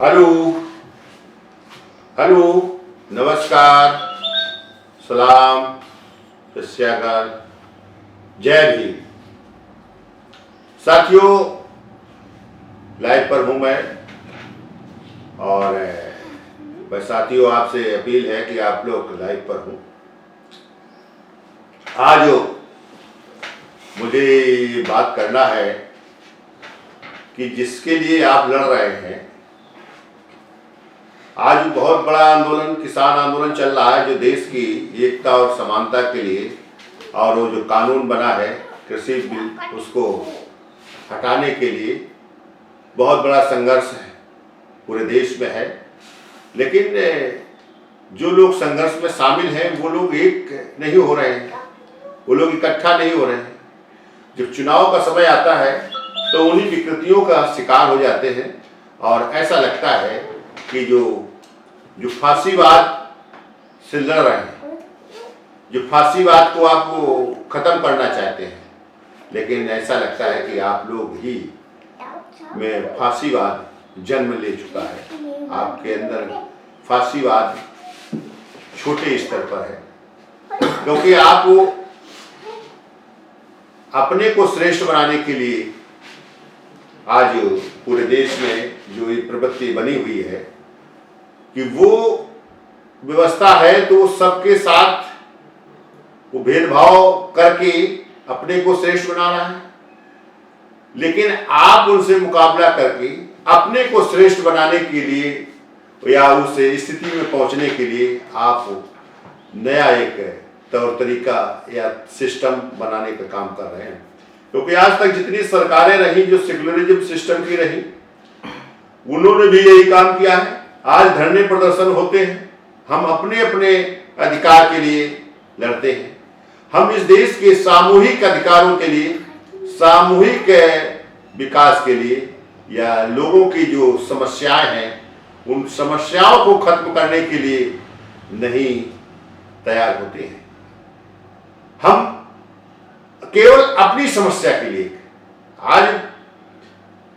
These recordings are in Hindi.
हेलो हेलो, नमस्कार, सलाम, सत श्री अकाल, जय भीम। साथियों, लाइव पर हूं मैं और बस साथियों आपसे अपील है कि आप लोग लाइव पर हों। आज मुझे बात करना है कि जिसके लिए आप लड़ रहे हैं, आज बहुत बड़ा आंदोलन, किसान आंदोलन चल रहा है जो देश की एकता और समानता के लिए, और वो जो कानून बना है कृषि बिल, उसको हटाने के लिए बहुत बड़ा संघर्ष है, पूरे देश में है। लेकिन जो लोग संघर्ष में शामिल हैं वो लोग एक नहीं हो रहे हैं, वो लोग इकट्ठा नहीं हो रहे हैं। जब चुनाव का समय आता है तो उन्हीं विकृतियों का शिकार हो जाते हैं और ऐसा लगता है कि जो फांसीवाद से लड़ रहे हैं, जो फांसीवाद को आपको खत्म करना चाहते हैं, लेकिन ऐसा लगता है कि आप लोग ही में फांसीवाद जन्म ले चुका है। आपके अंदर फांसीवाद छोटे स्तर पर है, क्योंकि आप अपने को श्रेष्ठ बनाने के लिए आज पूरे देश में जो ये प्रवृत्ति बनी हुई है कि वो व्यवस्था है तो सबके साथ वो भेदभाव करके अपने को श्रेष्ठ बना रहा है, लेकिन आप उनसे मुकाबला करके अपने को श्रेष्ठ बनाने के लिए या उस स्थिति में पहुंचने के लिए आप नया एक तौर तरीका या सिस्टम बनाने का काम कर रहे हैं। क्योंकि आज तक जितनी सरकारें रही जो सेक्युलरिज्म सिस्टम की रही, उन्होंने भी यही काम किया है। आज धरने प्रदर्शन होते हैं, हम अपने अपने अधिकार के लिए लड़ते हैं। हम इस देश के सामूहिक अधिकारों के लिए, सामूहिक विकास के लिए, या लोगों की जो समस्याएं हैं उन समस्याओं को खत्म करने के लिए नहीं तैयार होते हैं। हम केवल अपनी समस्या के लिए, आज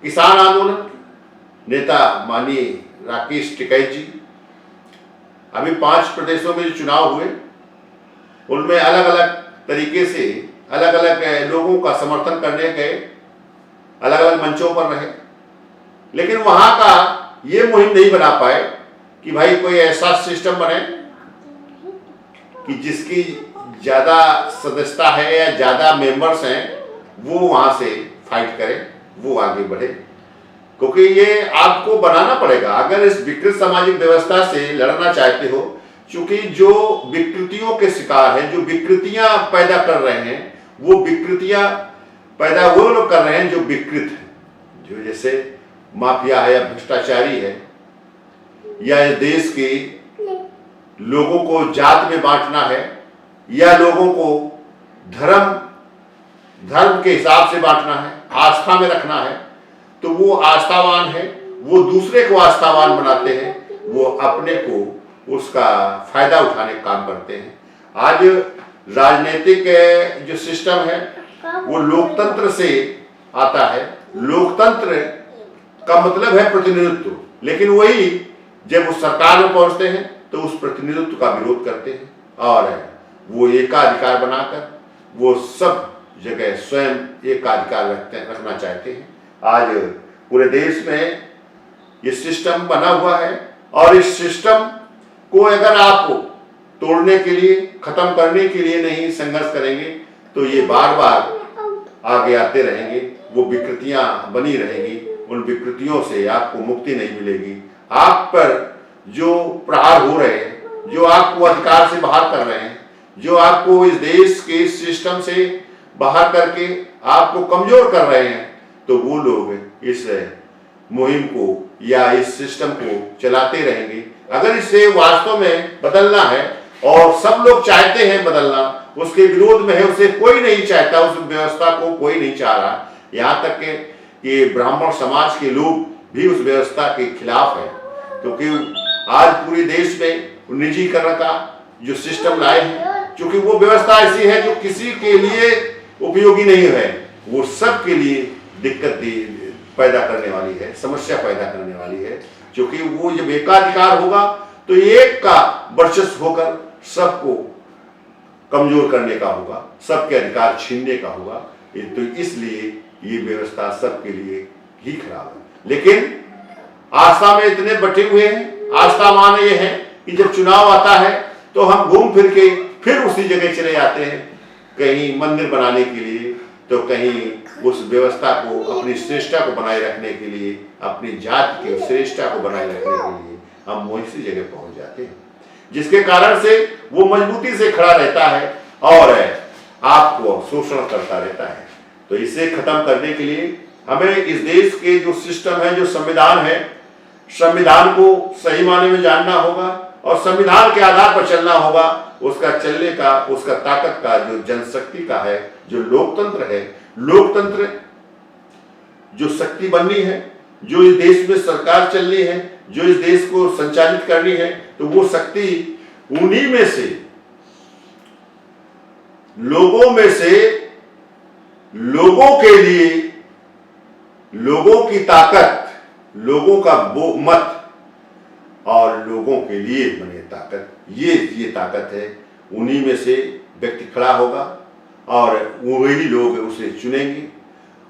किसान आंदोलन नेता माननीय राकेश टिकैत जी, अभी 5 प्रदेशों में जो चुनाव हुए उनमें अलग अलग तरीके से अलग अलग लोगों का समर्थन करने गए, अलग अलग मंचों पर रहे, लेकिन वहां का ये मुहिम नहीं बना पाए कि भाई कोई ऐसा सिस्टम बने कि जिसकी ज्यादा सदस्यता है या ज्यादा मेंबर्स हैं वो वहां से फाइट करे, वो आगे बढ़े। क्योंकि ये आपको बनाना पड़ेगा अगर इस विकृत सामाजिक व्यवस्था से लड़ना चाहते हो। क्योंकि जो विकृतियों के शिकार हैं, जो विकृतियां पैदा कर रहे हैं, वो विकृतियां पैदा वो लोग कर रहे हैं जो विकृत हैं, जो जैसे माफिया है या भ्रष्टाचारी है, या इस देश के लोगों को जात में बांटना है, या लोगों को धर्म के हिसाब से बांटना है, आस्था में रखना है। तो वो आस्थावान है, वो दूसरे को आस्थावान बनाते हैं, वो अपने को उसका फायदा उठाने का काम करते हैं। आज राजनीतिक जो सिस्टम है वो लोकतंत्र से आता है। लोकतंत्र का मतलब है प्रतिनिधित्व, लेकिन वही जब वो सरकार में पहुंचते हैं तो उस प्रतिनिधित्व का विरोध करते हैं और वो एकाधिकार बनाकर वो सब जगह स्वयं एकाधिकार रखना चाहते हैं। आज पूरे देश में ये सिस्टम बना हुआ है और इस सिस्टम को अगर आप तोड़ने के लिए, खत्म करने के लिए नहीं संघर्ष करेंगे तो ये बार बार आगे आते रहेंगे, वो विकृतियां बनी रहेंगी। उन विकृतियों से आपको मुक्ति नहीं मिलेगी। आप पर जो प्रहार हो रहे हैं, जो आपको अधिकार से बाहर कर रहे हैं, जो आपको इस देश के सिस्टम से बाहर करके आपको कमजोर कर रहे हैं, तो वो लोग इस मुहिम को या इस सिस्टम को चलाते रहेंगे। अगर इसे वास्तव में बदलना है और सब लोग चाहते हैं बदलना, उसके विरोध में है, उसे कोई नहीं चाहता, उस व्यवस्था को कोई नहीं चाह रहा। यहाँ तक कि ब्राह्मण समाज के लोग भी उस व्यवस्था के खिलाफ है, क्योंकि आज पूरे देश में निजीकरण का जो सिस्टम लाए हैं, क्योंकि वो व्यवस्था ऐसी है जो किसी के लिए उपयोगी नहीं है, वो सब के लिए दिक्कत पैदा करने वाली है, समस्या पैदा करने वाली है। क्योंकि वो जब एकाधिकार होगा तो एक का वर्चस्व होकर सबको कमजोर करने का होगा, सबके अधिकार छीनने का होगा। तो इसलिए ये व्यवस्था सबके लिए ही खराब है। लेकिन आस्था में इतने बटे हुए हैं, आस्था मान ये है कि जब चुनाव आता है तो हम घूम फिर के फिर उसी जगह चले जाते हैं, कहीं मंदिर बनाने के लिए, तो कहीं उस व्यवस्था को, अपनी श्रेष्ठता को बनाए रखने के लिए, अपनी जाति की श्रेष्ठता को बनाए रखने के लिए हम उसी जगह पहुंच जाते हैं, जिसके कारण से वो मजबूती से खड़ा रहता है और आपको शोषण करता रहता है। तो इसे खत्म करने के लिए हमें इस देश के जो सिस्टम है, जो संविधान है, संविधान को सही मायने में जानना होगा और संविधान के आधार पर चलना होगा। उसका चलने का, उसका ताकत का, जो जनशक्ति का है, जो लोकतंत्र है, लोकतंत्र जो शक्ति बननी है, जो इस देश में सरकार चलनी है, जो इस देश को संचालित करनी है, तो वो शक्ति उन्हीं में से, लोगों में से, लोगों के लिए, लोगों की ताकत, लोगों का वो मत और लोगों के लिए बने ताकत, ये ताकत है। उन्हीं में से व्यक्ति खड़ा होगा और वही लोग उसे चुनेंगे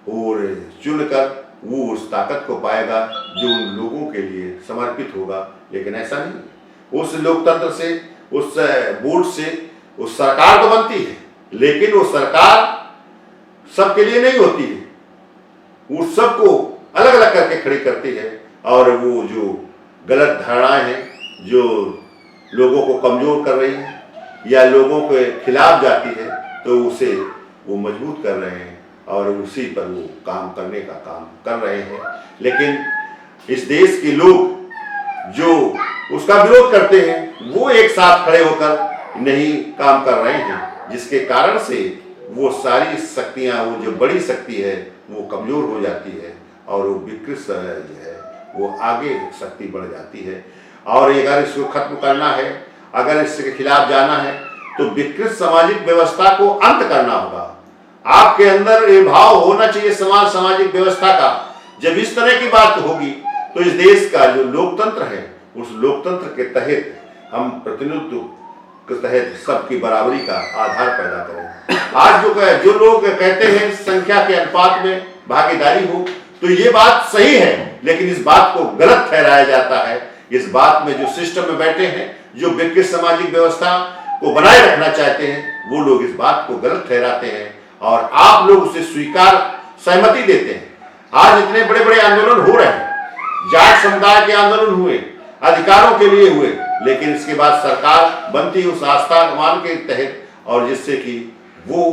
और चुनकर वो उस ताकत को पाएगा जो उन लोगों के लिए समर्पित होगा। लेकिन ऐसा नहीं, उस लोकतंत्र से, उस वोट से उस सरकार तो बनती है, लेकिन वो सरकार सबके लिए नहीं होती है, वो सबको अलग अलग करके खड़ी करती है। और वो जो गलत धारणाएं हैं, जो लोगों को कमजोर कर रही है या लोगों के खिलाफ जाती है, तो उसे वो मजबूत कर रहे हैं और उसी पर वो काम करने का काम कर रहे हैं। लेकिन इस देश के लोग जो उसका विरोध करते हैं, वो एक साथ खड़े होकर नहीं काम कर रहे हैं, जिसके कारण से वो सारी शक्तियां, वो जो बड़ी शक्ति है, वो कमजोर हो जाती है और वो विकृत जो है वो आगे शक्ति बढ़ जाती है। और अगर इसको खत्म करना है, अगर इसके खिलाफ जाना है, तो विकृत सामाजिक व्यवस्था को अंत करना होगा। आपके अंदर ये भाव होना चाहिए सामाजिक व्यवस्था का। जब इस तरह की बात होगी तो इस देश का जो लोकतंत्र है, उस लोकतंत्र के तहत हम प्रतिनिधित्व के तहत सबकी बराबरी का आधार पैदा करें। आज जो लोग कहते हैं संख्या के अनुपात में भागीदारी हो, तो ये बात सही है, लेकिन इस बात को गलत ठहराया जाता है। इस बात में जो सिस्टम में बैठे हैं, जो विकृत सामाजिक व्यवस्था को बनाए रखना चाहते हैं, वो लोग इस बात को गलत ठहराते हैं और आप लोग उसे स्वीकार, सहमति देते हैं। आज इतने बड़े बड़े आंदोलन हो रहे हैं, जाट समुदाय के आंदोलन हुए, अधिकारों के लिए हुए, लेकिन इसके बाद सरकार बनती उस आस्था मान के तहत, और जिससे कि वो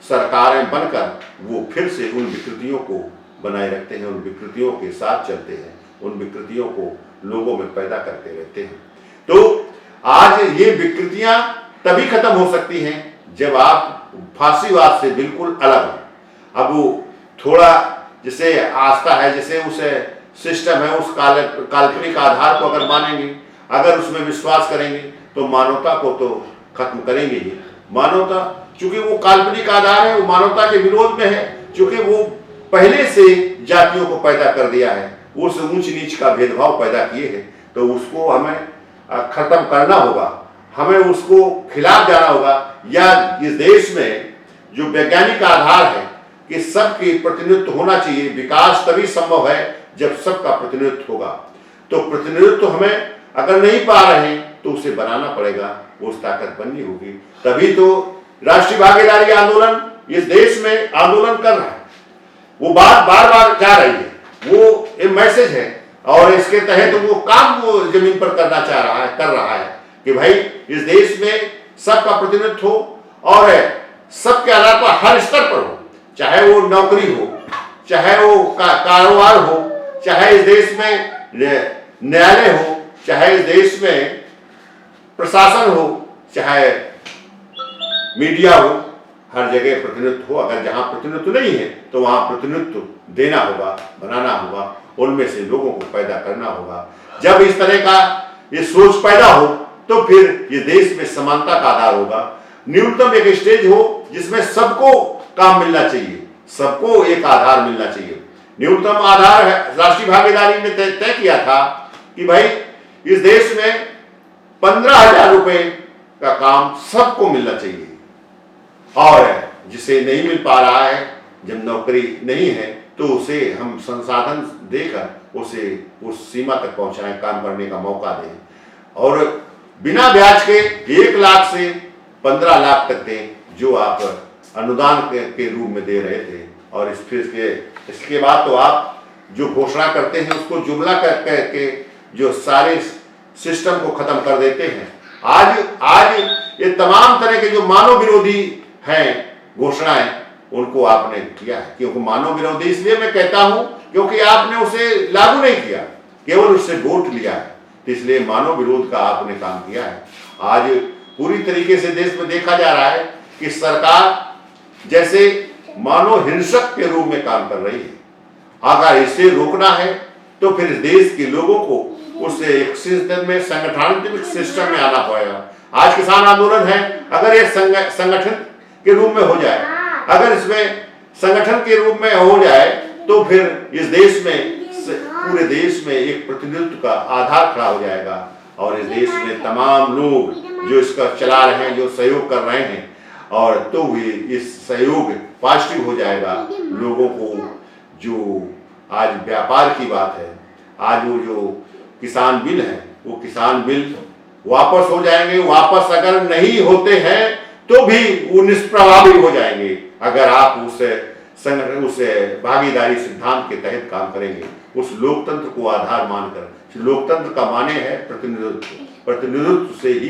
सरकारें बनकर वो फिर से उन विकृतियों को बनाए रखते हैं, उन विकृतियों के साथ चलते हैं, उन विकृतियों को लोगों में पैदा करते रहते हैं। तो आज ये विकृतियां तभी खत्म हो सकती हैं जब आप फांसीवाद से बिल्कुल अलग हो। अब वो थोड़ा जैसे आस्था है, जैसे उस सिस्टम है, उस काल्पनिक आधार को अगर मानेंगे, अगर उसमें विश्वास करेंगे, तो मानवता को तो खत्म करेंगे ही। मानवता, चूंकि वो काल्पनिक आधार है, वो मानवता के विरोध में है, चूंकि वो पहले से जातियों को पैदा कर दिया है, उस ऊंच नीच का भेदभाव पैदा किए हैं, तो उसको हमें खत्म करना होगा, हमें उसको खिलाफ जाना होगा। या इस देश में जो वैज्ञानिक आधार है कि सबकी प्रतिनिधित्व होना चाहिए, विकास तभी संभव है जब सबका प्रतिनिधित्व होगा। तो प्रतिनिधित्व हमें अगर नहीं पा रहे हैं तो उसे बनाना पड़ेगा, उस ताकत बननी होगी, तभी तो राष्ट्रीय भागीदारी आंदोलन इस देश में आंदोलन कर रहा है। वो बात बार बार जा रही है, वो एक मैसेज है और इसके तहत वो काम वो जमीन पर करना चाह रहा है, कर रहा है कि भाई इस देश में सबका प्रतिनिधित्व हो और सबके आधार पर हर स्तर पर हो, चाहे वो नौकरी हो, चाहे वो कारोबार हो, चाहे इस देश में न्यायालय हो, चाहे इस देश में प्रशासन हो, चाहे मीडिया हो, हर जगह प्रतिनिधित्व हो। अगर जहां प्रतिनिधित्व नहीं है तो वहां प्रतिनिधित्व देना होगा, बनाना होगा, उनमें से लोगों को पैदा करना होगा। जब इस तरह का ये सोच पैदा हो तो फिर ये देश में समानता का आधार होगा। न्यूनतम एक स्टेज हो जिसमें सबको काम मिलना चाहिए, सबको एक आधार मिलना चाहिए। न्यूनतम आधार है राष्ट्रीय भागीदारी ने तय किया था कि भाई इस देश में 15,000 रुपए का काम सबको मिलना चाहिए, और जिसे नहीं मिल पा रहा है, जब नौकरी नहीं है, तो उसे हम संसाधन देकर उसे उस सीमा तक पहुंचाएं, काम करने का मौका दें, और बिना ब्याज के 1 लाख से 15 लाख तक दें, जो आप अनुदान के रूप में दे रहे थे। और इसके बाद तो आप जो घोषणा करते हैं उसको जुमला करके जो सारे सिस्टम को खत्म कर देते हैं। आज ये तमाम तरह के जो मानव विरोधी हैं घोषणाएं, उनको आपने किया है। क्योंकि मानव विरोधी इसलिए मैं कहता हूं क्योंकि आपने उसे लागू नहीं किया, केवल उससे वोट लिया है, तो इसलिए मानव विरोध का आपने काम किया है। आज पूरी तरीके से देश में देखा जा रहा है कि सरकार जैसे मानव हिंसक के रूप में काम कर रही है। अगर इसे रोकना है तो फिर देश के लोगों को उससे एक सिस्टम में, संगठनात्मक सिस्टम में आना पड़ेगा। आज किसान आंदोलन है, अगर ये संगठन के रूप में हो जाए, अगर इसमें संगठन के रूप में हो जाए, तो फिर इस देश में, पूरे देश में एक प्रतिनिधित्व का आधार खड़ा हो जाएगा, और इस देश में तमाम लोग जो इसका चला रहे हैं, जो सहयोग कर रहे हैं, और तो भी इस सहयोग पॉजिटिव हो जाएगा। लोगों को जो आज व्यापार की बात है, आज वो जो किसान बिल है, वो किसान बिल वापस हो जाएंगे। वापस अगर नहीं होते हैं तो भी वो निष्प्रभावी हो जाएंगे, अगर आप उस भागीदारी सिद्धांत के तहत काम करेंगे, उस लोकतंत्र को आधार मानकर। लोकतंत्र का माने है प्रतिनिधित्व, प्रतिनिधित्व से ही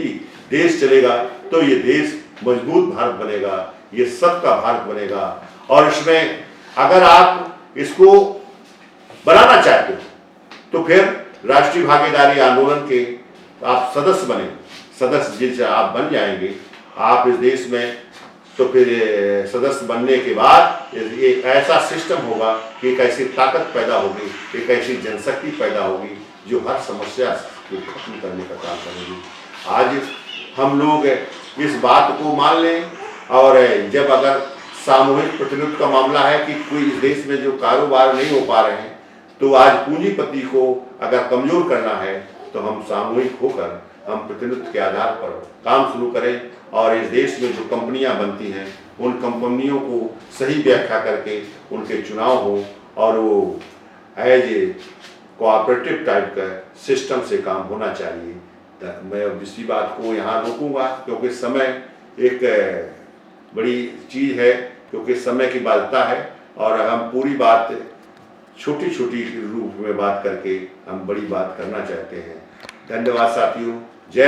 देश चलेगा, तो ये देश मजबूत भारत बनेगा, ये सबका भारत बनेगा। और इसमें अगर आप इसको बनाना चाहते हो तो फिर राष्ट्रीय भागीदारी आंदोलन के आप सदस्य बने, सदस्य जिनसे आप बन जाएंगे आप इस देश में, तो फिर सदस्य बनने के बाद एक ऐसा सिस्टम होगा कि एक ऐसी ताकत पैदा होगी, एक ऐसी जनशक्ति पैदा होगी जो हर समस्या को खत्म करने का काम करेगी। आज हम लोग इस बात को मान लें, और जब अगर सामूहिक प्रतिनिधित्व का मामला है कि कोई इस देश में जो कारोबार नहीं हो पा रहे हैं, तो आज पूंजीपति को अगर कमजोर करना है तो हम सामूहिक होकर हम प्रतिनिधित्व के आधार पर काम शुरू करें, और इस देश में जो कंपनियां बनती हैं उन कंपनियों को सही व्याख्या करके उनके चुनाव हो, और वो एज ए कोऑपरेटिव टाइप का सिस्टम से काम होना चाहिए। मैं इसी बात को यहाँ रोकूंगा, क्योंकि समय एक बड़ी चीज़ है, क्योंकि समय की बाध्यता है, और हम पूरी बात छोटी छोटी रूप में बात करके हम बड़ी बात करना चाहते हैं। धन्यवाद साथियों। जय